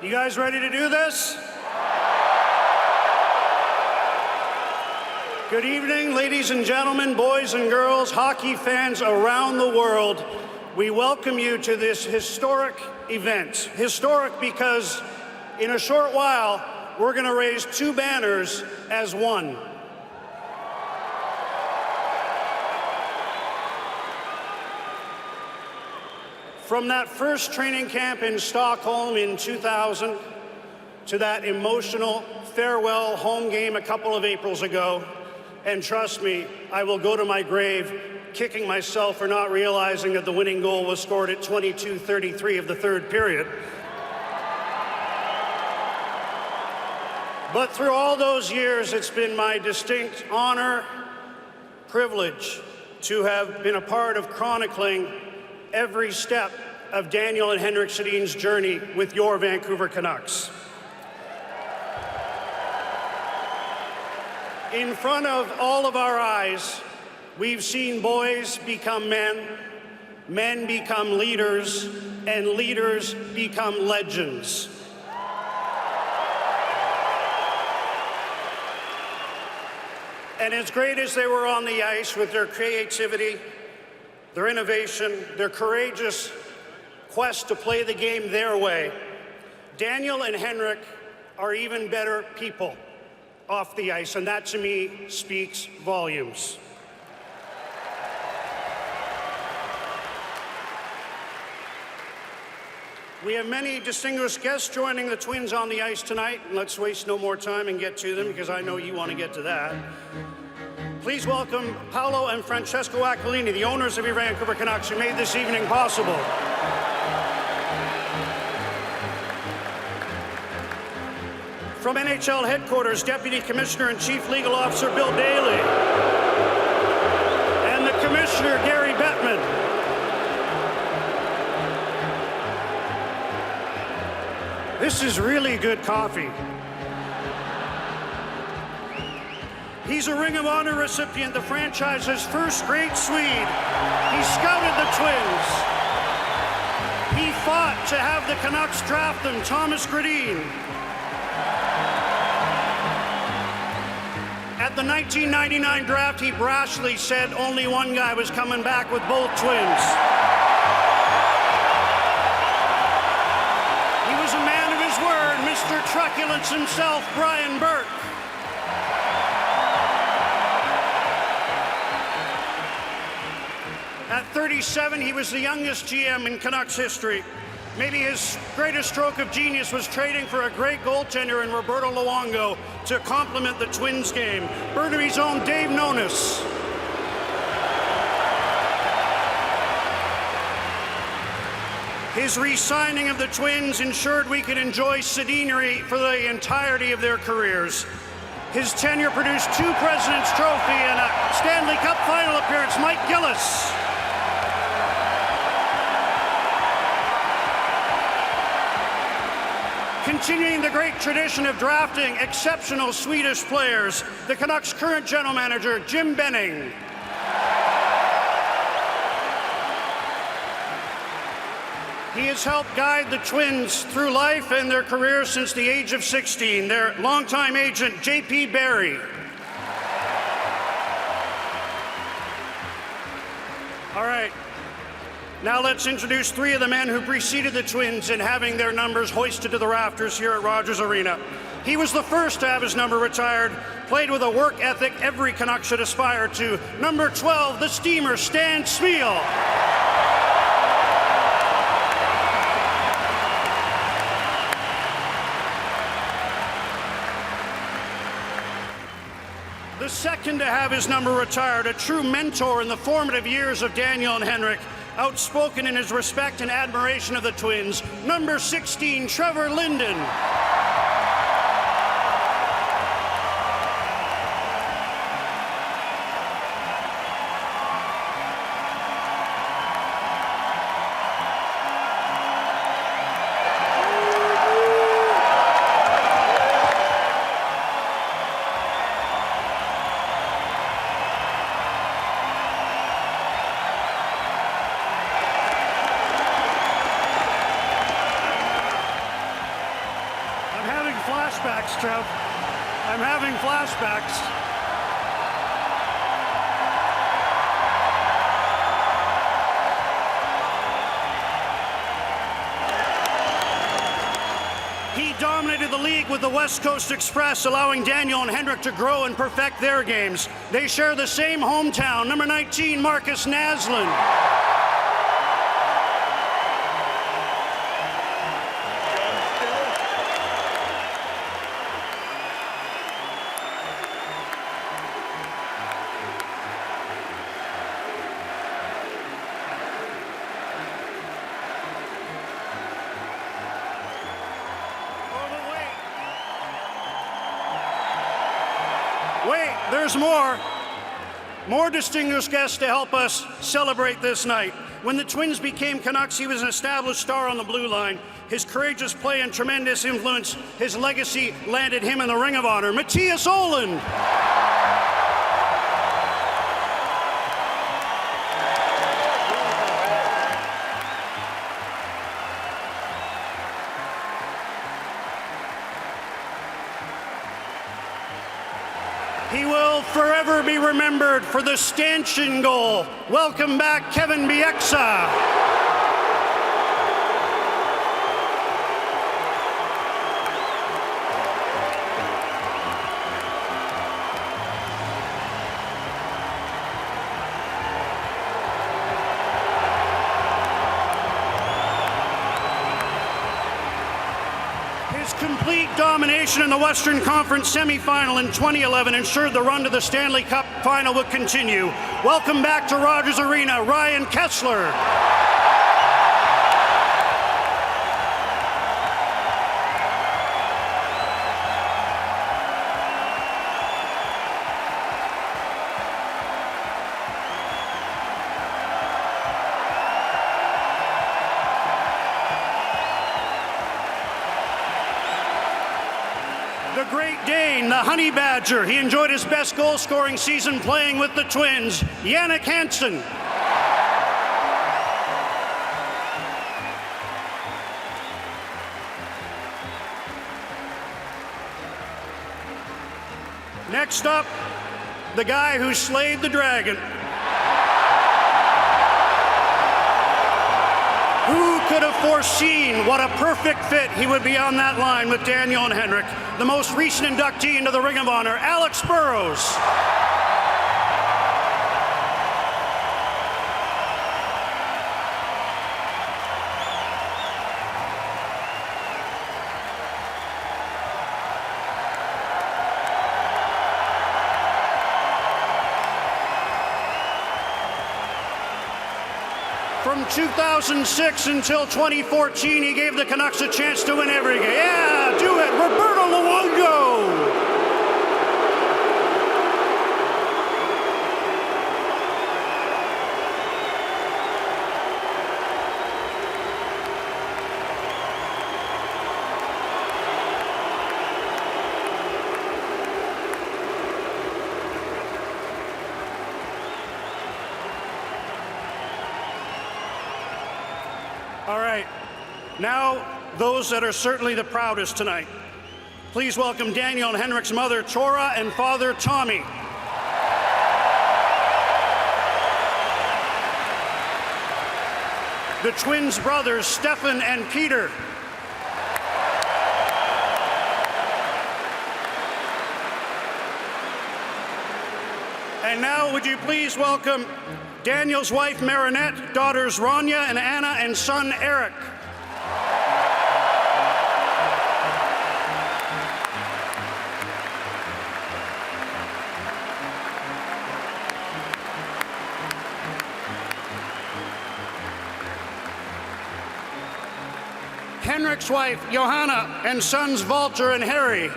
You guys ready to do this? Good evening, ladies and gentlemen, boys and girls, hockey fans around the world. We welcome you to this historic event. Historic because in a short while, we're going to raise two banners as one. From that first training camp in Stockholm in 2000 to that emotional farewell home game a couple of Aprils ago, and trust me, I will go to my grave kicking myself for not realizing that the winning goal was scored at 22:33 of the third period. But through all those years, it's been my distinct honor, privilege to have been a part of chronicling every step of Daniel and Henrik Sedin's journey with your Vancouver Canucks. In front of all of our eyes, we've seen boys become men, men become leaders, and leaders become legends. And as great as they were on the ice with their creativity, their innovation, their courageous quest to play the game their way, Daniel and Henrik are even better people off the ice, and that to me speaks volumes. We have many distinguished guests joining the Twins on the ice tonight, and let's waste no more time and get to them because I know you want to get to that. Please welcome Paolo and Francesco Aquilini, the owners of your Vancouver Canucks, who made this evening possible. From NHL headquarters, Deputy Commissioner and Chief Legal Officer Bill Daly, and the Commissioner, Gary Bettman. This is really good coffee. He's a Ring of Honor recipient, the franchise's first great Swede. He scouted the Twins. He fought to have the Canucks draft them, Thomas Gradin. At the 1999 draft, he brashly said only one guy was coming back with both Twins. He was a man of his word, Mr. Truculence himself, Brian Burke. At 37, he was the youngest GM in Canucks history. Maybe his greatest stroke of genius was trading for a great goaltender in Roberto Luongo to complement the Twins game, Burnaby's own Dave Nonis. His re-signing of the Twins ensured we could enjoy Sedinery for the entirety of their careers. His tenure produced two President's Trophy and a Stanley Cup final appearance, Mike Gillis. Continuing the great tradition of drafting exceptional Swedish players, the Canucks' current general manager, Jim Benning. He has helped guide the Twins through life and their careers since the age of 16. Their longtime agent, J.P. Barry. All right. Now let's introduce three of the men who preceded the Twins in having their numbers hoisted to the rafters here at Rogers Arena. He was the first to have his number retired, played with a work ethic every Canuck should aspire to. Number 12, the Steamer, Stan Smeel. The second to have his number retired, a true mentor in the formative years of Daniel and Henrik, outspoken in his respect and admiration of the Twins, number 16, Trevor Linden. having flashbacks, Trev. I'm having flashbacks. He dominated the league with the West Coast Express, allowing Daniel and Henrik to grow and perfect their games. They share the same hometown, number 19, Marcus Naslund. Wait, there's more. More distinguished guests to help us celebrate this night. When the Twins became Canucks, he was an established star on the blue line. His courageous play and tremendous influence, his legacy landed him in the Ring of Honor. Matthias Ohlund. He will forever be remembered for the stanchion goal. Welcome back, Kevin Bieksa. His complete domination in the Western Conference semifinal in 2011 ensured the run to the Stanley Cup final would continue. Welcome back to Rogers Arena, Ryan Kessler. The Great Dane, the Honey Badger. He enjoyed his best goal-scoring season playing with the Twins. Jannik Hansen. Next up, the guy who slayed the dragon. Who could have foreseen what a perfect fit he would be on that line with Daniel and Henrik? The most recent inductee into the Ring of Honor, Alex Burrows. From 2006 until 2014, he gave the Canucks a chance to win every game. Yeah, do it, Roberto Luongo! All right, now those that are certainly the proudest tonight. Please welcome Daniel and Henrik's mother, Tora, and father, Tommy. The twins' brothers, Stefan and Peter. And now, would you please welcome Daniel's wife, Marinette, daughters Rania and Anna, and son, Eric. Henrik's wife, Johanna, and sons, Walter and Harry.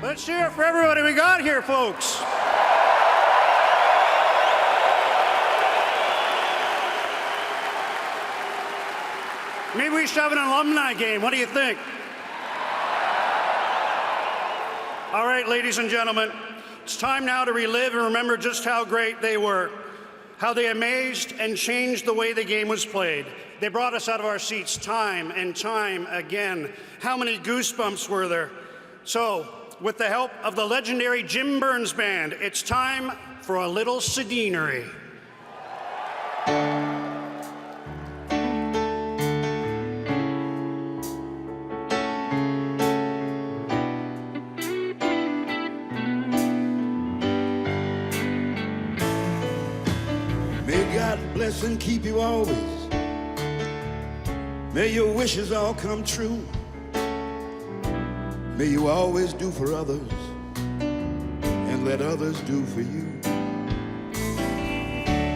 Let's hear it for everybody we got here, folks. Maybe we should have an alumni game. What do you think? All right, ladies and gentlemen, it's time now to relive and remember just how great they were, how they amazed and changed the way the game was played. They brought us out of our seats time and time again. How many goosebumps were there? So, with the help of the legendary Jim Burns Band, it's time for a little Sedinery. Bless and keep you always. May your wishes all come true. May you always do for others and let others do for you.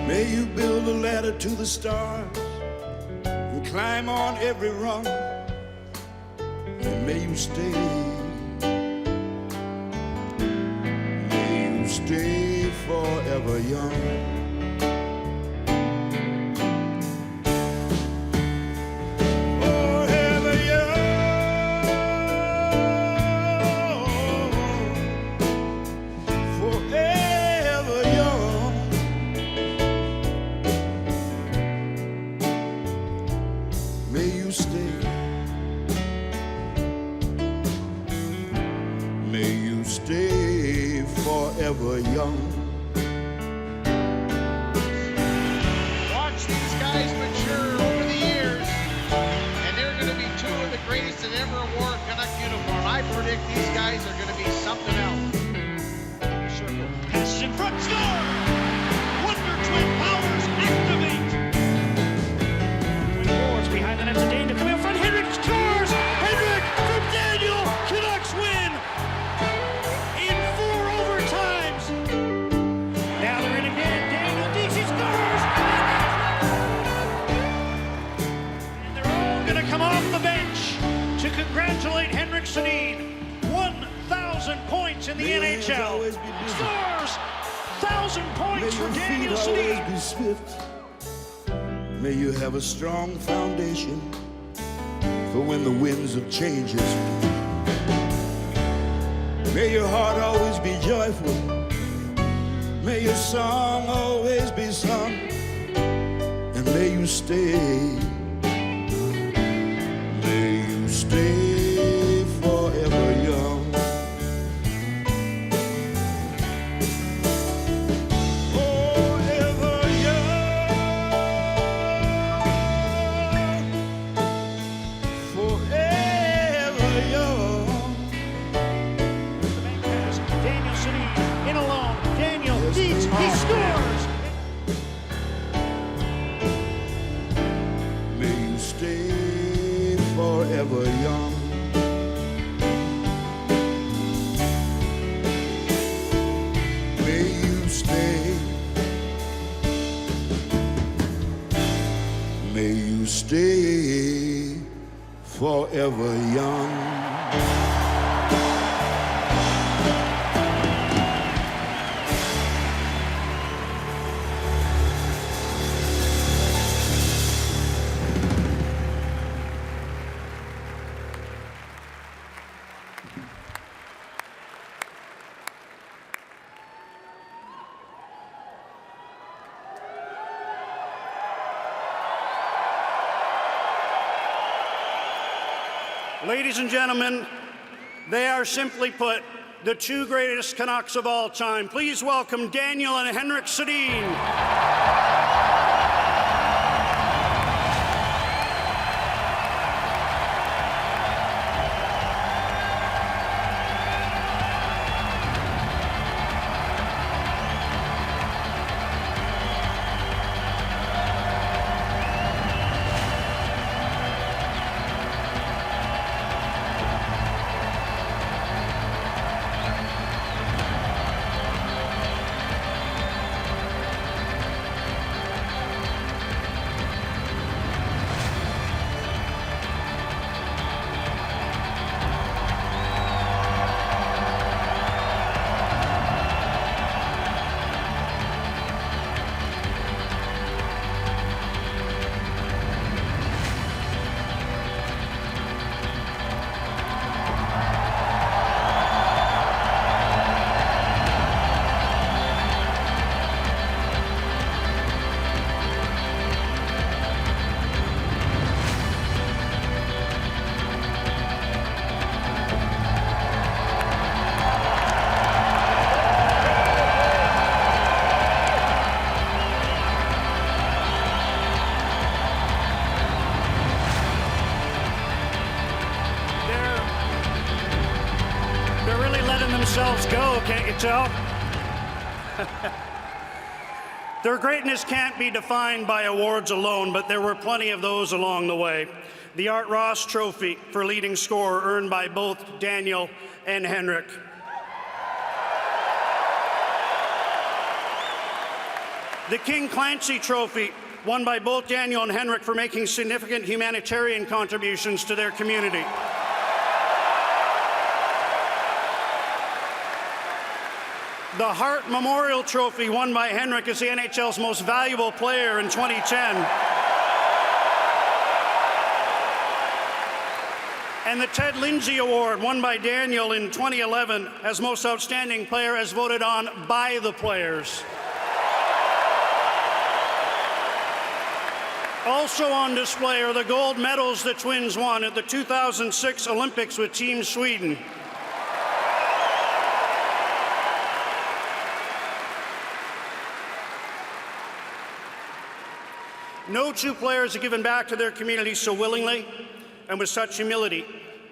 May you build a ladder to the stars and climb on every rung. And may you stay forever young. Forever young. Watch these guys mature over the years, and they're going to be two of the greatest that ever wore a Canuck uniform. I predict these guys are going to be something else. Circle, passes in front, score! Wonder Twin powers activate! Twin forwards behind the net to Daniel, coming up front, Henrik scores! Henrik from Daniel! Canucks win! To congratulate Henrik Sedin, 1,000 points in the NHL. Scores 1,000 points for Daniel Sedin. Be swift. May you have a strong foundation for when the winds of change is. May your heart always be joyful. May your song always be sung. And may you stay. Stay forever young. Forever young. Forever young. The main pass, Daniel Sedin in alone. Daniel beats, he scores! May you stay forever young. May you stay. May you stay forever young. Ladies and gentlemen, they are simply put the two greatest Canucks of all time. Please welcome Daniel and Henrik Sedin. yourselves go, can't you tell? Their greatness can't be defined by awards alone, but there were plenty of those along the way. The Art Ross Trophy for leading scorer earned by both Daniel and Henrik. The King Clancy Trophy, won by both Daniel and Henrik for making significant humanitarian contributions to their community. The Hart Memorial Trophy, won by Henrik as the NHL's most valuable player in 2010. And the Ted Lindsay Award, won by Daniel in 2011 as most outstanding player, as voted on by the players. Also on display are the gold medals the Twins won at the 2006 Olympics with Team Sweden. No two players have given back to their community so willingly and with such humility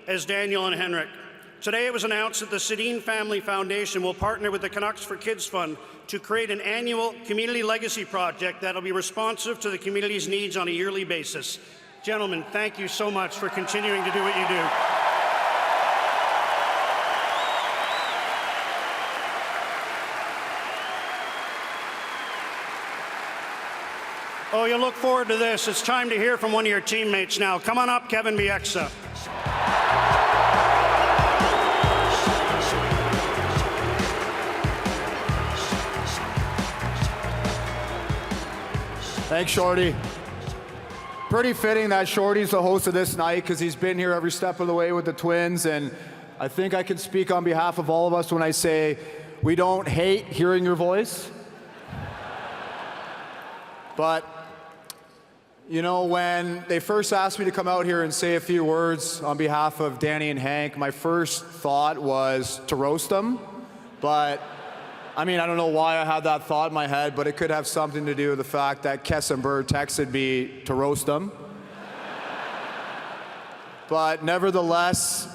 as Daniel and Henrik. Today it was announced that the Sedin Family Foundation will partner with the Canucks for Kids Fund to create an annual community legacy project that will be responsive to the community's needs on a yearly basis. Gentlemen, thank you so much for continuing to do what you do. Oh, you'll look forward to this. It's time to hear from one of your teammates now. Come on up, Kevin Bieksa. Thanks, Shorty. Pretty fitting that Shorty's the host of this night because he's been here every step of the way with the Twins, and I think I can speak on behalf of all of us when I say we don't hate hearing your voice. But you know, when they first asked me to come out here and say a few words on behalf of Danny and Hank, my first thought was to roast them. But, I mean, I don't know why I had that thought in my head, but it could have something to do with the fact that Kessenberg texted me to roast them. But nevertheless,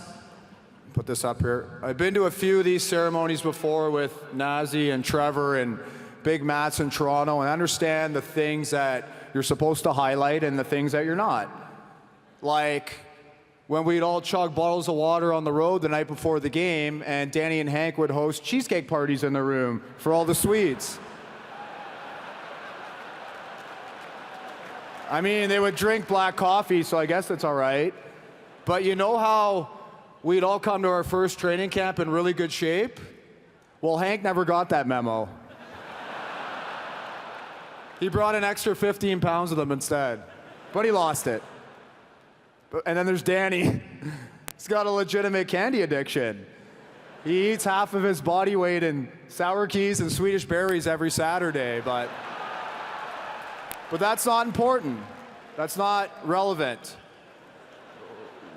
put this up here. I've been to a few of these ceremonies before with Nazi and Trevor and Big Mats in Toronto, and I understand the things that you're supposed to highlight and the things that you're not. Like when we'd all chug bottles of water on the road the night before the game, and Danny and Hank would host cheesecake parties in the room for all the Swedes. I mean, they would drink black coffee, so I guess that's all right. But you know how we'd all come to our first training camp in really good shape? Well, Hank never got that memo. He brought an extra 15 pounds of them instead, but he lost it. And then there's Danny. He's got a legitimate candy addiction. He eats half of his body weight in sour keys and Swedish berries every Saturday, but that's not important. That's not relevant.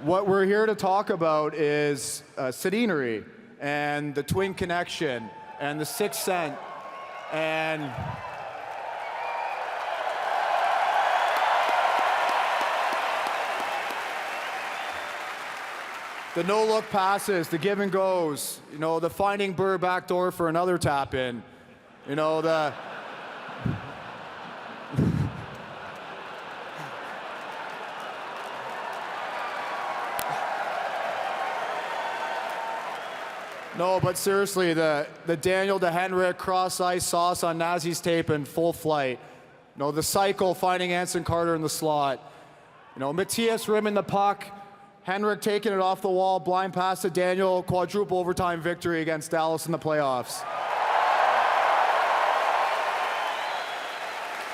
What we're here to talk about is Sedinery and the Twin Connection and the Sixth Sense and the no-look passes, the give and goes, you know, the finding Burr back door for another tap in, you know, the no, but seriously, the Daniel to Henrik cross-ice sauce on Nazi's tape in full flight. You know, the cycle finding Anson Carter in the slot. You know, Matthias rimming the puck, Henrik taking it off the wall, blind pass to Daniel, quadruple overtime victory against Dallas in the playoffs.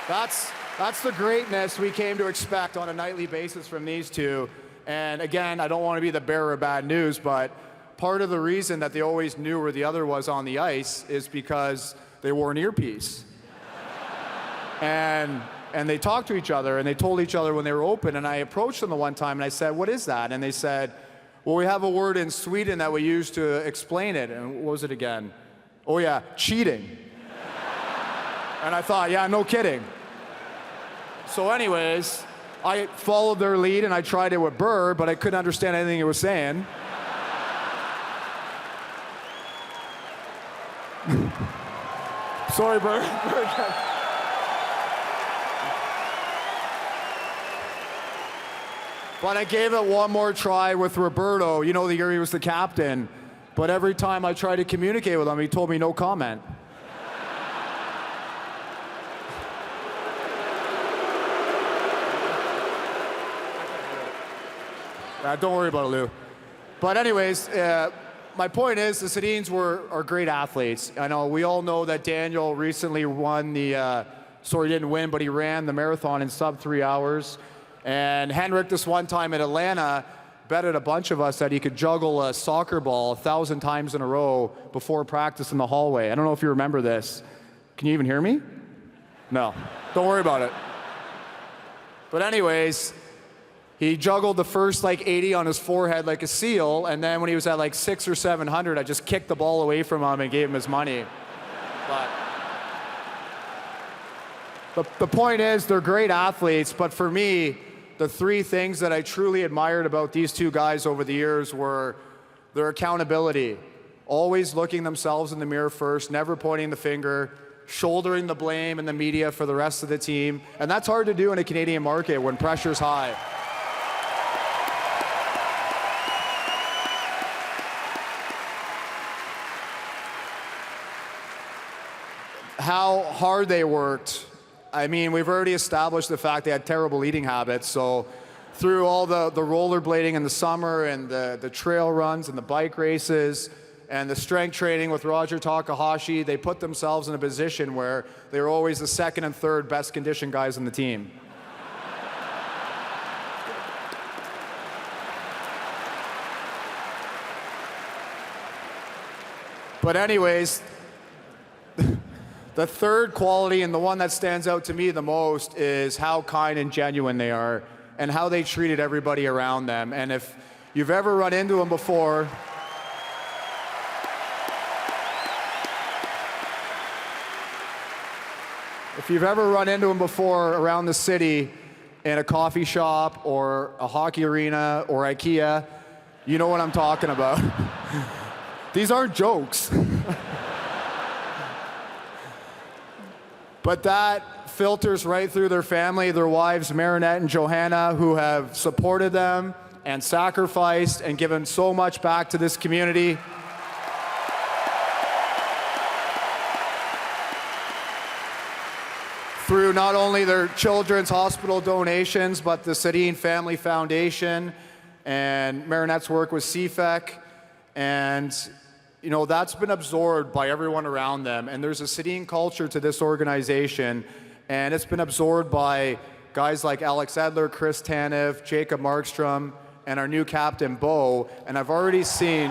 That's the greatness we came to expect on a nightly basis from these two. And again, I don't want to be the bearer of bad news, but part of the reason that they always knew where the other was on the ice is because they wore an earpiece. And they talked to each other, and they told each other when they were open, and I approached them the one time, and I said, what is that? And they said, well, we have a word in Sweden that we use to explain it. And what was it again? Oh, yeah, cheating. And I thought, yeah, no kidding. So anyways, I followed their lead, and I tried it with Burr, but I couldn't understand anything he was saying. Sorry, Bert. But I gave it one more try with Roberto, you know, the year he was the captain. But every time I tried to communicate with him, he told me no comment. Don't worry about it, Lou. But anyways, my point is the Sedins are great athletes. I know we all know that Daniel recently won he didn't win, but he ran the marathon in sub 3 hours. And Henrik, this one time at Atlanta, betted a bunch of us that he could juggle a soccer ball 1,000 times in a row before practice in the hallway. I don't know if you remember this. Can you even hear me? No. Don't worry about it. But anyways, he juggled the first 80 on his forehead like a seal, and then when he was at 600 or 700, I just kicked the ball away from him and gave him his money. But the point is, they're great athletes, but for me, the three things that I truly admired about these two guys over the years were their accountability, always looking themselves in the mirror first, never pointing the finger, shouldering the blame in the media for the rest of the team, and that's hard to do in a Canadian market when pressure's high. How hard they worked. I mean, we've already established the fact they had terrible eating habits, so through all the rollerblading in the summer and the trail runs and the bike races and the strength training with Roger Takahashi, they put themselves in a position where they were always the second and third best conditioned guys on the team. But anyways, the third quality, and the one that stands out to me the most, is how kind and genuine they are and how they treated everybody around them. And if you've ever run into them before, around the city in a coffee shop or a hockey arena or IKEA, you know what I'm talking about. These aren't jokes. But that filters right through their family, their wives, Marinette and Johanna, who have supported them and sacrificed and given so much back to this community. Through not only their children's hospital donations, but the Sedin Family Foundation and Marinette's work with CFEC. And you know, that's been absorbed by everyone around them. And there's a Sedin culture to this organization, and it's been absorbed by guys like Alex Edler, Chris Tanev, Jacob Markstrom, and our new captain, Bo. And I've already seen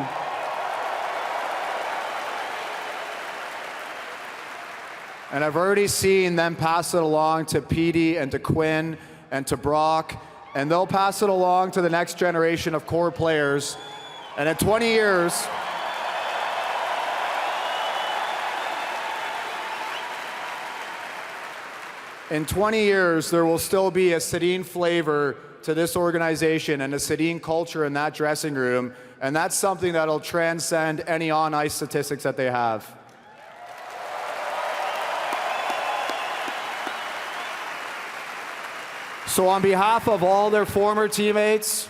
them pass it along to Petey and to Quinn and to Brock, and they'll pass it along to the next generation of core players. And in 20 years, there will still be a Sedin flavor to this organization and a Sedin culture in that dressing room, and that's something that'll transcend any on-ice statistics that they have. So on behalf of all their former teammates,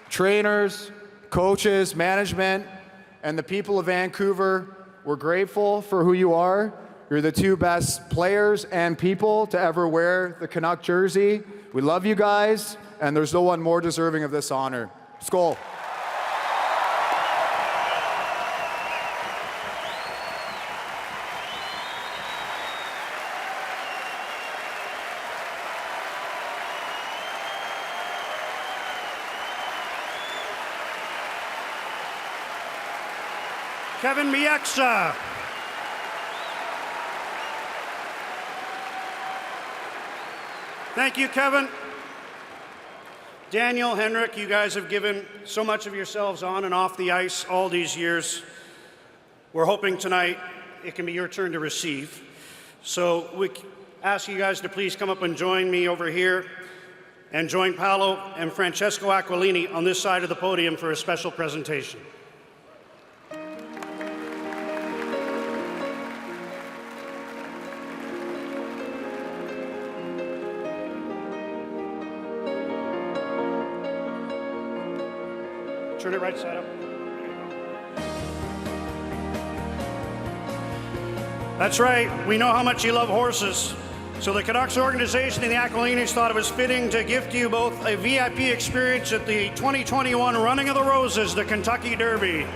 trainers, coaches, management, and the people of Vancouver, we're grateful for who you are. You're the two best players and people to ever wear the Canuck jersey. We love you guys, and there's no one more deserving of this honor. Skål. Kevin Bieksa. Thank you, Kevin. Daniel, Henrik, you guys have given so much of yourselves on and off the ice all these years. We're hoping tonight it can be your turn to receive. So we ask you guys to please come up and join me over here and join Paolo and Francesco Aquilini on this side of the podium for a special presentation. Turn it right side up. That's right. We know how much you love horses. So the Canucks organization and the Aquilinis thought it was fitting to gift you both a VIP experience at the 2021 Running of the Roses, the Kentucky Derby.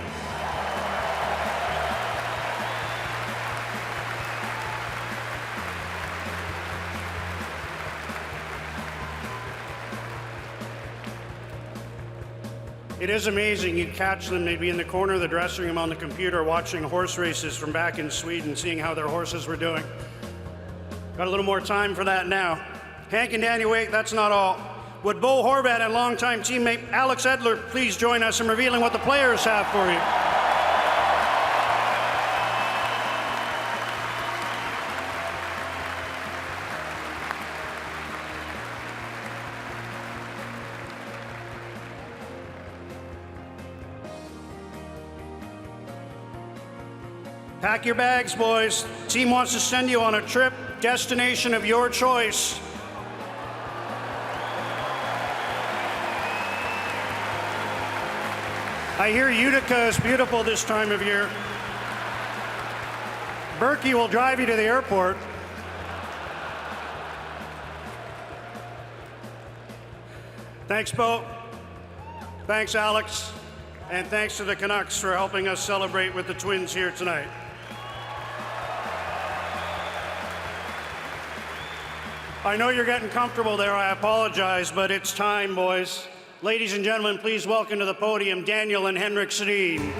It is amazing. You catch them, they'd be in the corner of the dressing room on the computer watching horse races from back in Sweden, seeing how their horses were doing. Got a little more time for that now. Hank and Danny, wait, that's not all. Would Bo Horvat and longtime teammate Alex Edler please join us in revealing what the players have for you? Pack your bags, boys. Team wants to send you on a trip, destination of your choice. I hear Utica is beautiful this time of year. Berkey will drive you to the airport. Thanks, Bo. Thanks, Alex. And thanks to the Canucks for helping us celebrate with the Twins here tonight. I know you're getting comfortable there, I apologize, but it's time, boys. Ladies and gentlemen, please welcome to the podium Daniel and Henrik Sedin.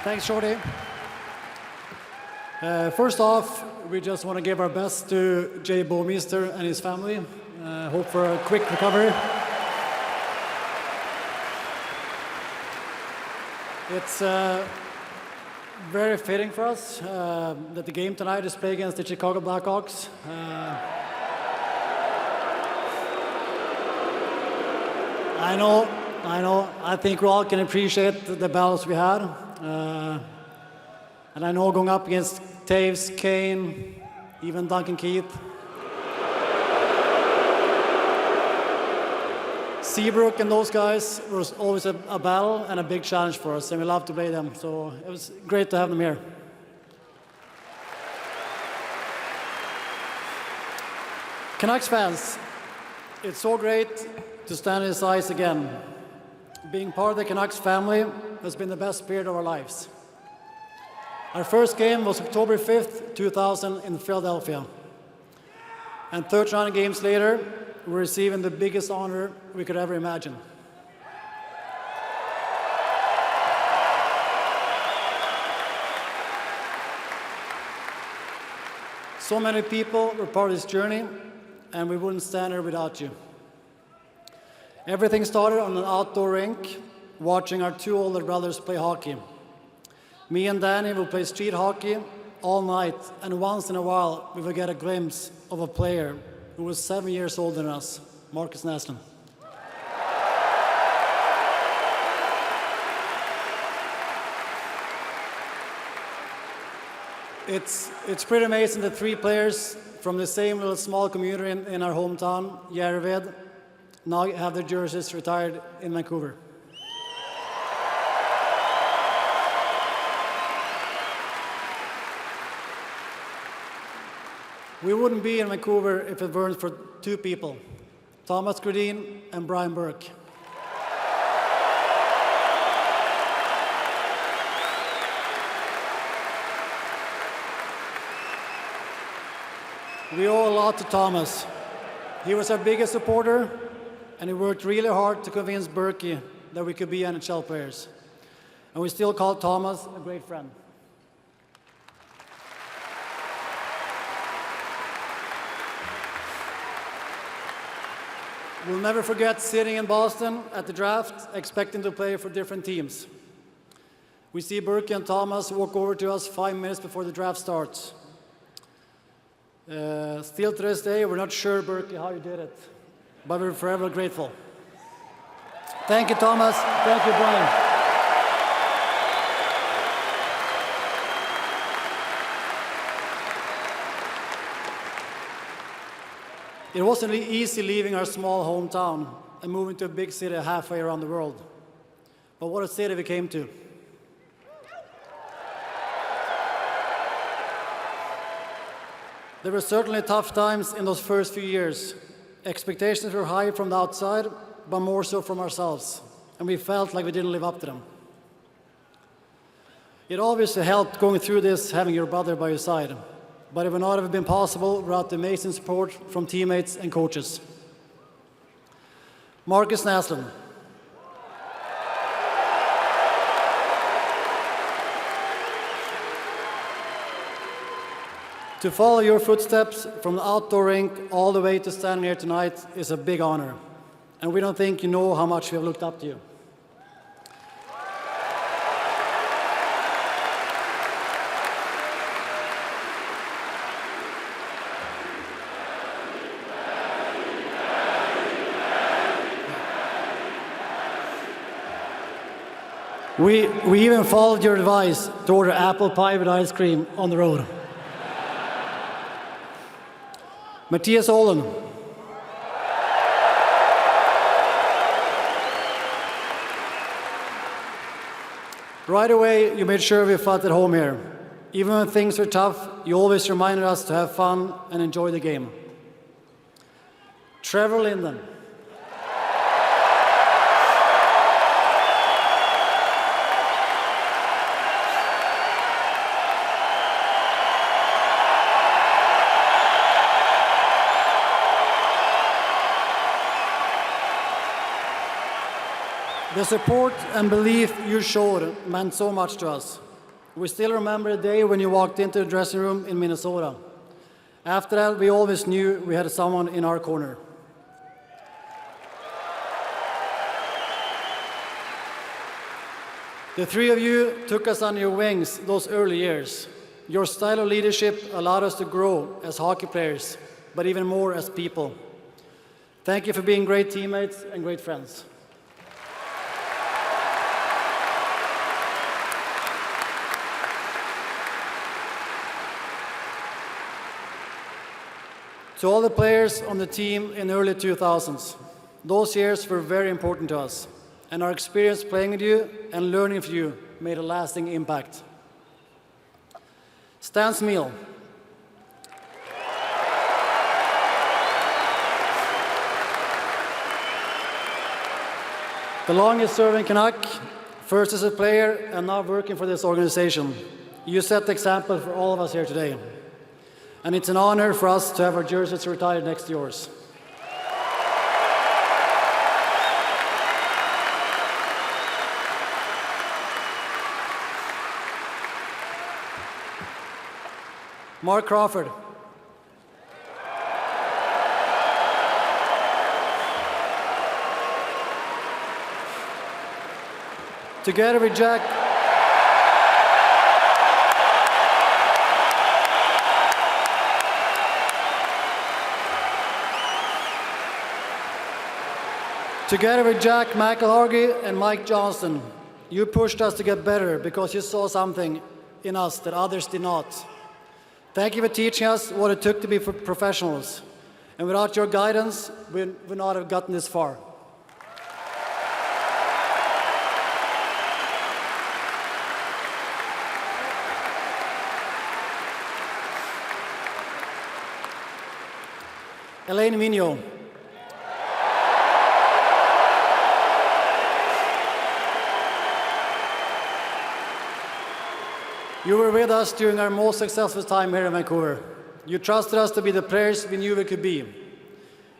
Thanks, Shorty. First off, we just want to give our best to Jay Bomeister and his family. Hope for a quick recovery. It's very fitting for us that the game tonight is played against the Chicago Blackhawks. I know. I think we all can appreciate the battles we had. And I know going up against Taves, Kane, even Duncan Keith. Seabrook and those guys was always a battle and a big challenge for us, and we love to play them. So it was great to have them here. Canucks fans, it's so great to stand in this ice again. Being part of the Canucks family has been the best period of our lives. Our first game was October 5th, 2000 in Philadelphia. And 39 games later, we're receiving the biggest honor we could ever imagine. So many people were part of this journey, and we wouldn't stand here without you. Everything started on an outdoor rink, watching our two older brothers play hockey. Me and Danny will play street hockey all night, and once in a while we will get a glimpse of a player who was 7 years older than us, Marcus Naslund. It's pretty amazing that three players from the same little small community in our hometown, Järved, now have their jerseys retired in Vancouver. We wouldn't be in Vancouver if it weren't for two people, Thomas Gredin and Brian Burke. We owe a lot to Thomas. He was our biggest supporter, and he worked really hard to convince Berkey that we could be NHL players. And we still call Thomas a great friend. We'll never forget sitting in Boston at the draft, expecting to play for different teams. We see Berkey and Thomas walk over to us 5 minutes before the draft starts. Still to this day, we're not sure, Berkey, how you did it, but we're forever grateful. Thank you, Thomas. Thank you, Brian. It wasn't easy leaving our small hometown and moving to a big city halfway around the world. But what a city we came to. There were certainly tough times in those first few years. Expectations were high from the outside, but more so from ourselves, and we felt like we didn't live up to them. It obviously helped going through this having your brother by your side, but it would not have been possible without the amazing support from teammates and coaches. Marcus Naslund. To follow your footsteps from the outdoor rink all the way to standing here tonight is a big honor, and we don't think you know how much we have looked up to you. We even followed your advice to order apple pie with ice cream on the road. Matthias Olen. Right away, you made sure we felt at home here. Even when things were tough, you always reminded us to have fun and enjoy the game. Trevor Linden. The support and belief you showed meant so much to us. We still remember the day when you walked into the dressing room in Minnesota. After that, we always knew we had someone in our corner. The three of you took us under your wings those early years. Your style of leadership allowed us to grow as hockey players, but even more as people. Thank you for being great teammates and great friends. To all the players on the team in the early 2000s, those years were very important to us, and our experience playing with you and learning from you made a lasting impact. Stan Smeel. The longest serving Canuck, first as a player and now working for this organization. You set the example for all of us here today. And it's an honor for us to have our jerseys retired next to yours. Mark Crawford. Together with Jack. Together with Jack McElhargy and Mike Johnston, you pushed us to get better because you saw something in us that others did not. Thank you for teaching us what it took to be professionals. And without your guidance, we would not have gotten this far. Elaine Vigneault. You were with us during our most successful time here in Vancouver. You trusted us to be the players we knew we could be.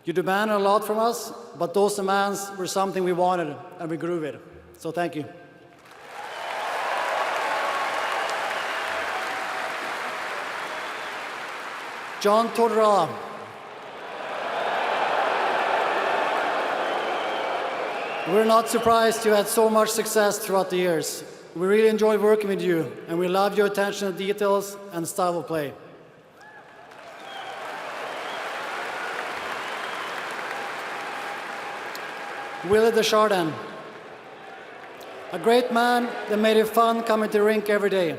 You demanded a lot from us, but those demands were something we wanted and we grew with. So thank you. John Tortorella. We're not surprised you had so much success throughout the years. We really enjoy working with you, and we love your attention to details and style of play. Willie Desjardins, a great man that made it fun coming to the rink every day.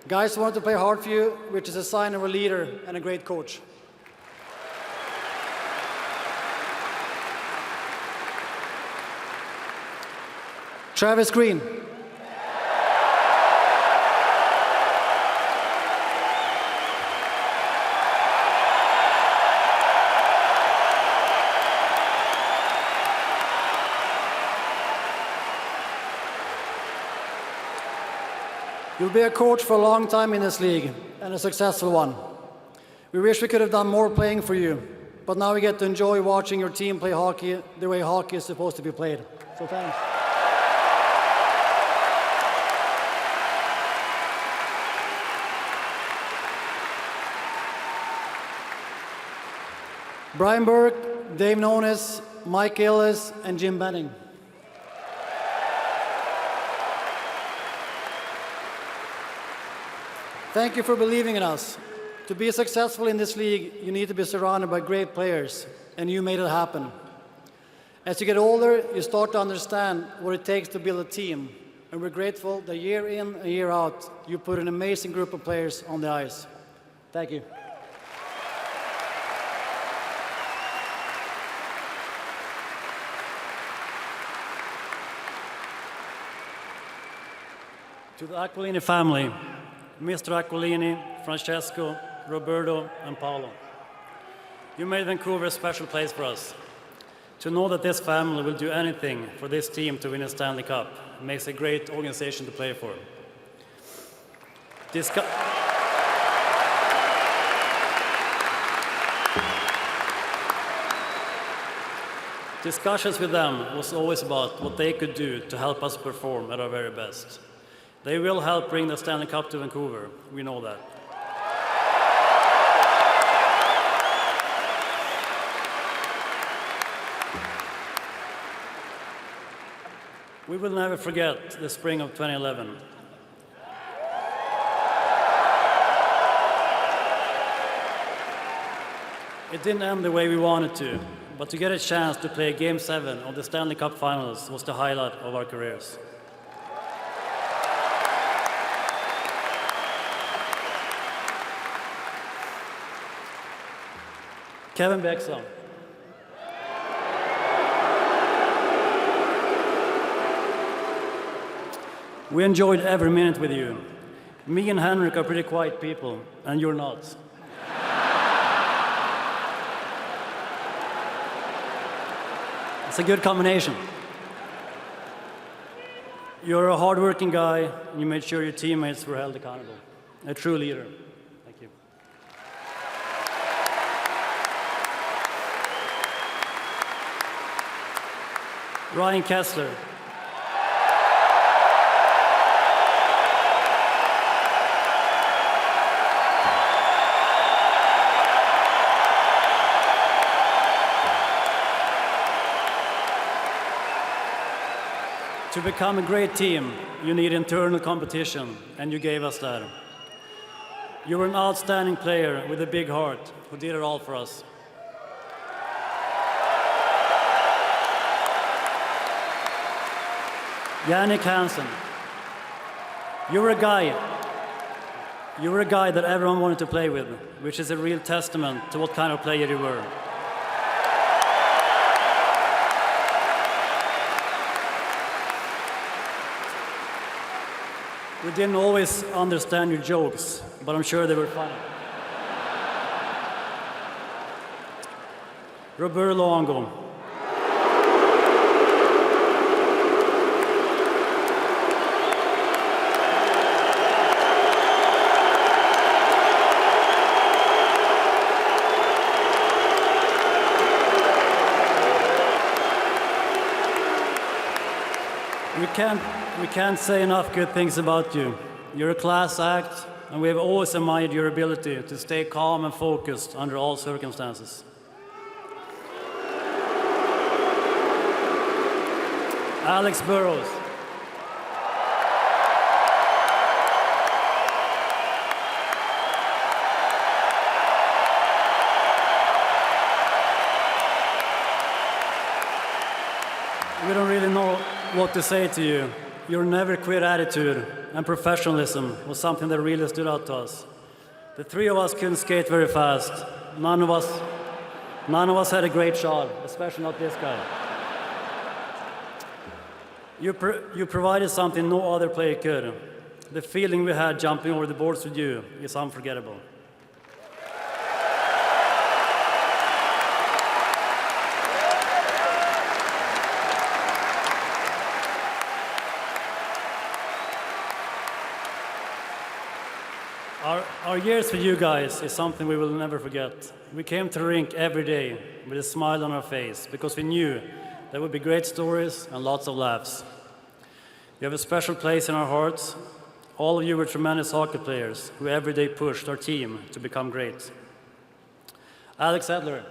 Guys wanted to play hard for you, which is a sign of a leader and a great coach. Travis Green. You'll be a coach for a long time in this league, and a successful one. We wish we could have done more playing for you, but now we get to enjoy watching your team play hockey the way hockey is supposed to be played. So thanks. Brian Burke, Dave Nonis, Mike Ellis, and Jim Benning. Thank you for believing in us. To be successful in this league, you need to be surrounded by great players, and you made it happen. As you get older, you start to understand what it takes to build a team, and we're grateful that year in and year out, you put an amazing group of players on the ice. Thank you. To the Aquilini family, Mr. Aquilini, Francesco, Roberto, and Paolo. You made Vancouver a special place for us. To know that this family will do anything for this team to win a Stanley Cup makes a great organization to play for. Discussions with them was always about what they could do to help us perform at our very best. They will help bring the Stanley Cup to Vancouver. We know that. We will never forget the spring of 2011. It didn't end the way we wanted to, but to get a chance to play Game 7 of the Stanley Cup Finals was the highlight of our careers. Kevin Bieksa. We enjoyed every minute with you. Me and Henrik are pretty quiet people, and you're not. It's a good combination. You're a hard-working guy, and you made sure your teammates were held accountable. A true leader. Thank you. Ryan Kessler. To become a great team, you need internal competition, and you gave us that. You were an outstanding player with a big heart who did it all for us. Jannik Hansen, you were a guy that everyone wanted to play with, which is a real testament to what kind of player you were. We didn't always understand your jokes, but I'm sure they were funny. Roberto Luongo. We can't say enough good things about you. You're a class act, and we have always admired your ability to stay calm and focused under all circumstances. Alex Burrows. We don't really know what to say to you. Your never quit attitude and professionalism was something that really stood out to us. The three of us couldn't skate very fast. None of us had a great shot, especially not this guy. You provided something no other player could. The feeling we had jumping over the boards with you is unforgettable. Our years with you guys is something we will never forget. We came to the rink every day with a smile on our face because we knew there would be great stories and lots of laughs. You have a special place in our hearts. All of you were tremendous hockey players who every day pushed our team to become great. Alex Edler.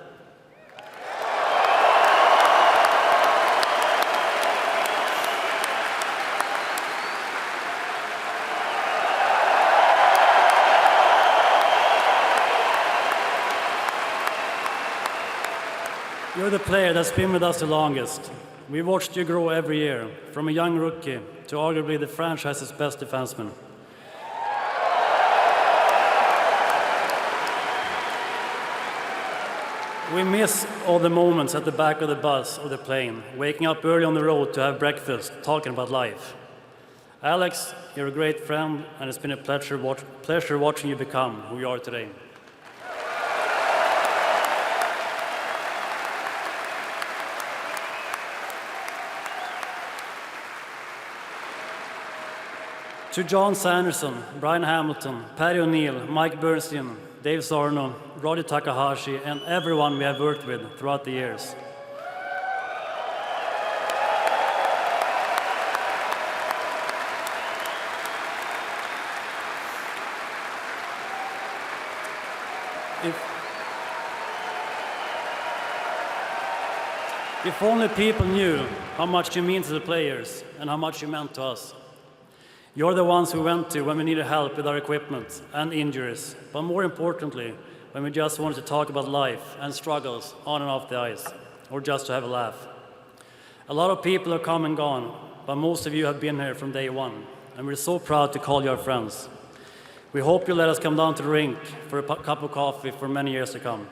You're the player that's been with us the longest. We watched you grow every year, from a young rookie to arguably the franchise's best defenseman. We miss all the moments at the back of the bus or the plane, waking up early on the road to have breakfast, talking about life. Alex, you're a great friend, and it's been a pleasure watching you become who you are today. To John Sanderson, Brian Hamilton, Patty O'Neill, Mike Bernstein, Dave Sarno, Roddy Takahashi, and everyone we have worked with throughout the years. If only people knew how much you mean to the players and how much you meant to us. You're the ones we went to when we needed help with our equipment and injuries, but more importantly, when we just wanted to talk about life and struggles on and off the ice, or just to have a laugh. A lot of people have come and gone, but most of you have been here from day one, and we're so proud to call you our friends. We hope you'll let us come down to the rink for a cup of coffee for many years to come.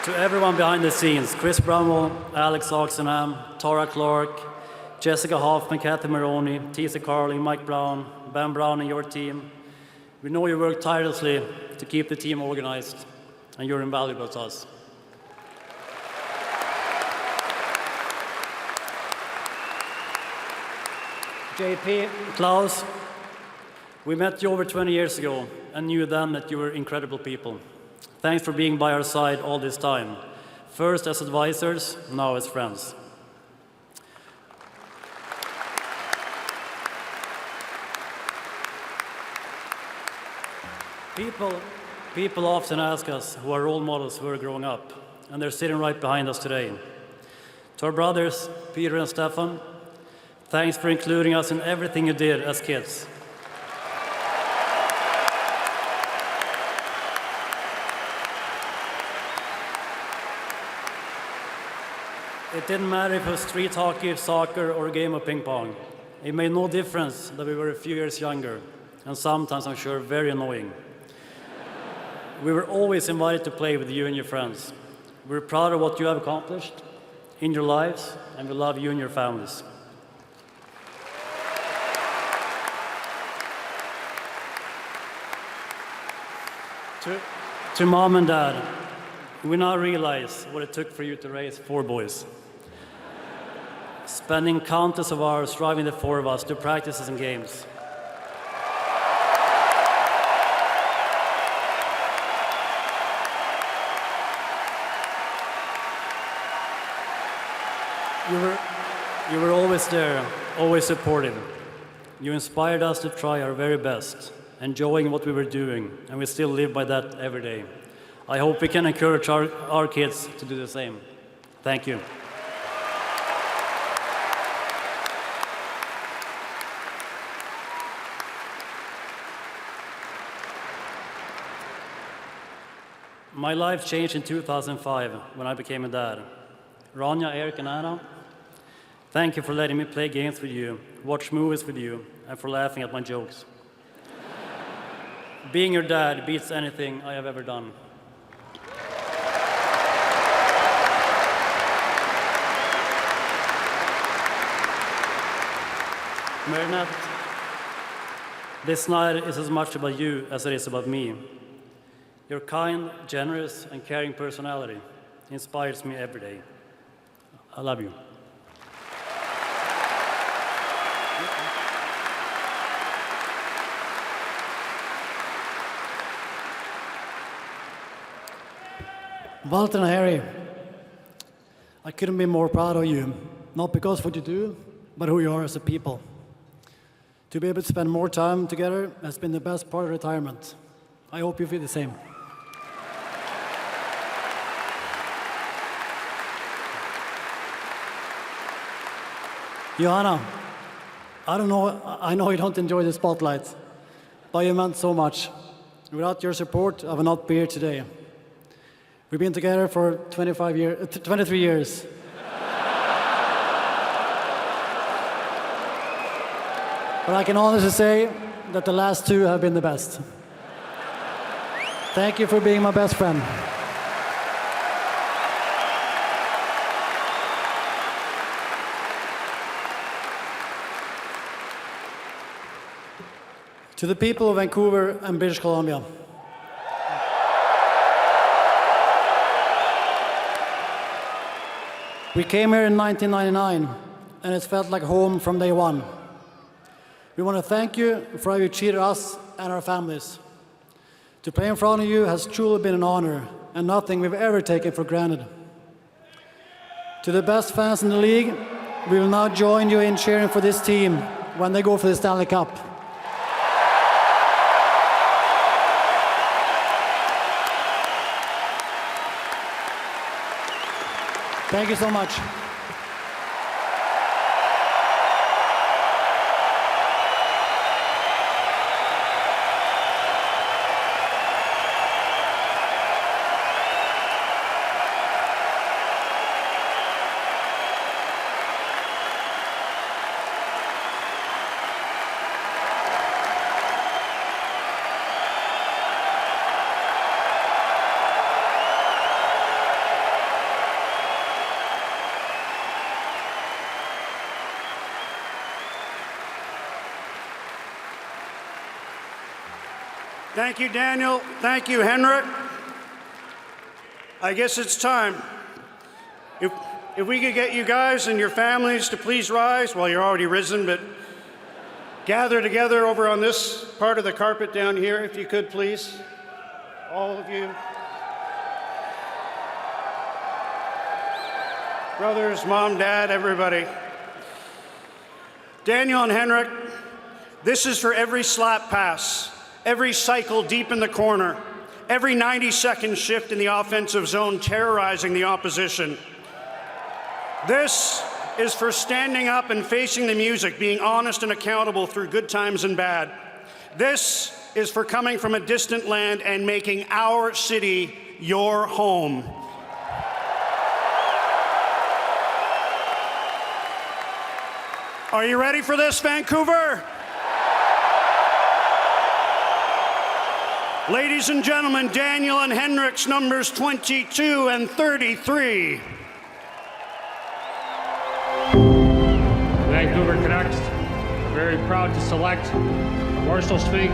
To everyone behind the scenes, Chris Brumwell, Alex Oxenham, Tara Clark, Jessica Hoffman, Kathy Maroney, Tisa Carling, Mike Brown, Ben Brown and your team. We know you work tirelessly to keep the team organized, and you're invaluable to us. JP, Klaus, we met you over 20 years ago and knew then that you were incredible people. Thanks for being by our side all this time. First as advisors, now as friends. People often ask us who our role models were growing up, and they're sitting right behind us today. To our brothers, Peter and Stefan, thanks for including us in everything you did as kids. It didn't matter if it was street hockey, soccer, or a game of ping pong. It made no difference that we were a few years younger, and sometimes, I'm sure, very annoying. We were always invited to play with you and your friends. We're proud of what you have accomplished in your lives, and we love you and your families. To Mom and Dad, we now realize what it took for you to raise 4 boys. Spending countless of hours driving the 4 of us to practices and games. You were always there, always supportive. You inspired us to try our very best, enjoying what we were doing, and we still live by that every day. I hope we can encourage our kids to do the same. Thank you. My life changed in 2005 when I became a dad. Ronja, Eric, and Anna, thank you for letting me play games with you, watch movies with you, and for laughing at my jokes. Being your dad beats anything I have ever done. Marinette, this night is as much about you as it is about me. Your kind, generous, and caring personality inspires me every day. I love you. Walter and Harry, I couldn't be more proud of you, not because of what you do, but who you are as a people. To be able to spend more time together has been the best part of retirement. I hope you feel the same. Johanna, I know you don't enjoy the spotlight, but you meant so much. Without your support, I would not be here today. We've been together for 23 years. But I can honestly say that the last 2 have been the best. Thank you for being my best friend. To the people of Vancouver and British Columbia, we came here in 1999, and it's felt like home from day one. We want to thank you for how you treated us and our families. To play in front of you has truly been an honor, and nothing we've ever taken for granted. To the best fans in the league, we will now join you in cheering for this team when they go for the Stanley Cup. Thank you so much. Thank you, Daniel. Thank you, Henrik. I guess it's time. If we could get you guys and your families to please rise, well, you're already risen, but gather together over on this part of the carpet down here, if you could, please. All of you. Brothers, mom, dad, everybody. Daniel and Henrik, this is for every slap pass, every cycle deep in the corner, every 90-second shift in the offensive zone terrorizing the opposition. This is for standing up and facing the music, being honest and accountable through good times and bad. This is for coming from a distant land and making our city your home. Are you ready for this, Vancouver? Ladies and gentlemen, Daniel and Henrik's numbers 22 and 33. Vancouver Canucks are very proud to select Marshall Spink,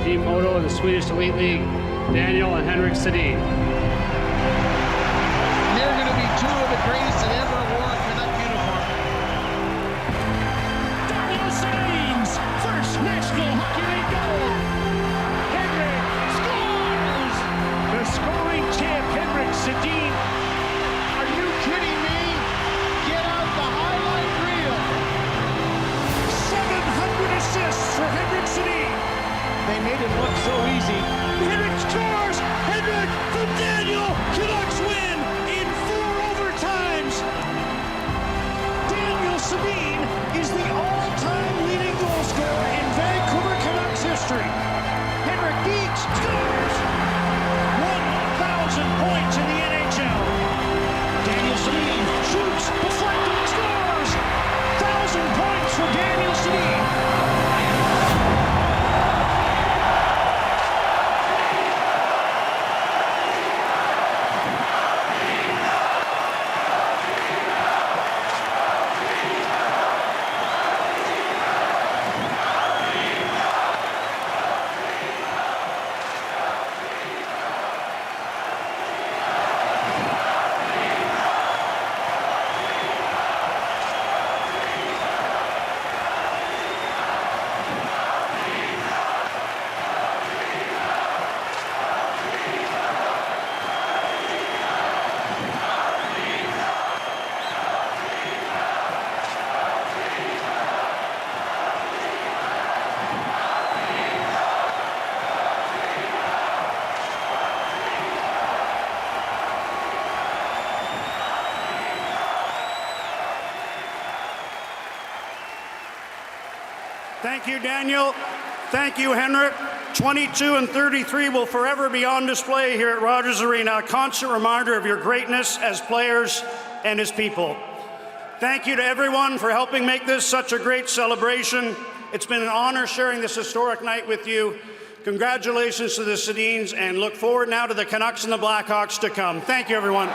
Team Moto in the Swedish Elite League, Daniel and Henrik Sedin. They're going to be two of the greatest that ever wore a Canuck uniform. Daniel Sedin's first National Hockey League goal. Henrik scores! The scoring champ, Henrik Sedin. Are you kidding me? Get out the highlight reel. 700 assists for Henrik Sedin. They made it doesn't look so easy. Henrik scores! Henrik from Daniel! Canucks win in 4 overtimes! Daniel Sedin is the all-time leading goal scorer in Vancouver Canucks history. Henrik Bieksa scores! 1,000 points in the NHL. Daniel Sedin shoots, deflected, scores! 1,000 points for Daniel Sedin. Thank you, Daniel. Thank you, Henrik. 22 and 33 will forever be on display here at Rogers Arena, a constant reminder of your greatness as players and as people. Thank you to everyone for helping make this such a great celebration. It's been an honor sharing this historic night with you. Congratulations to the Sedins, and look forward now to the Canucks and the Blackhawks to come. Thank you, everyone.